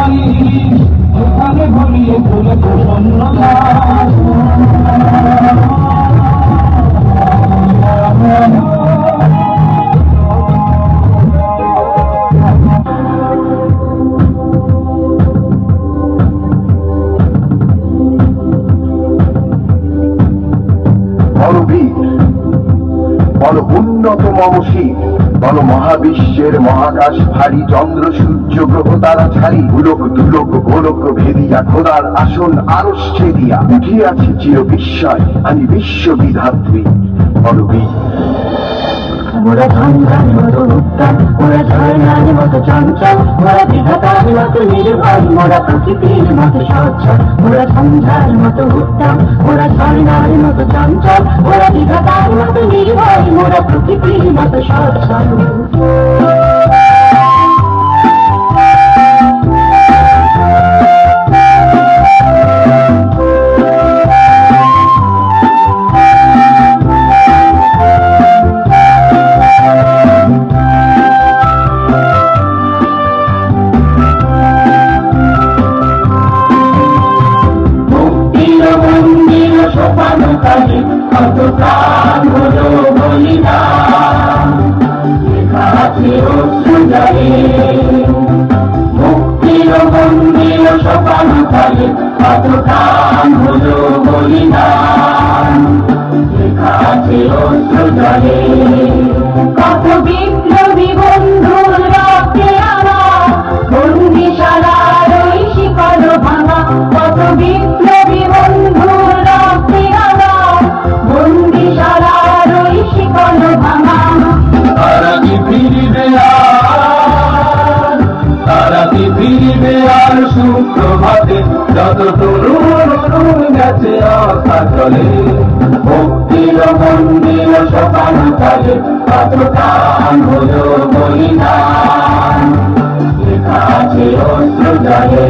বালিশ এখানে ভরিয়ে তুলে প্রসন্নতা বল উন্নত মমশীল, বল মহাবিশ্বের মহাকাশ ভারী চন্দ্র সূর্য গ্রহ তারা ছাড়ি উলোক দুলোক গোলক ভেদিয়া খোদার আসন আরশ ছেদিয়া উঠিয়াছি চির বিস্ময় আমি বিশ্ববিধাত্রী বলবীর। মোরা ঝঞ্ঝার মতো উত্তম, মোরা ঝর্ণার মতো চঞ্চল, মোরা বিধাতার মতো নির্ভয়, মোরা প্রকৃতির মতো সচ্ছল। মোরা ঝঞ্ঝার মতো উত্তম, মোরা ঝর্ণার মতো চঞ্চল, মোরা বিধাতার মতো নির্ভয়, মোরা প্রকৃতির মতো সচ্ছল। কত প্রাণ হলো বলিদান, লেখা আছে অশ্রুজলে। মুক্তির মন্দির সোপানো তলে কত প্রাণ হলো বলিদান, লেখা আছে অশ্রুজলে। কত বিপ্লবী বন্ধুর রক্তে আনা বন্দিশালার ওই শিকল ভাঙা, কত বিপ্লবী বন্ধুর রক্তে আনা বন্দিশালার ওই শিকল ভাঙা। তারা কি ফিরবে আর, তারা কি ফিরবে আর সুপ্রভাতে যত তরুণ গেছে আশা চলে। মুক্তির মন্দির সোপানো তলে কত প্রাণ হলো বলিদান, লেখা আছে অশ্রুজলে।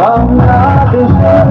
বাংলাদেশের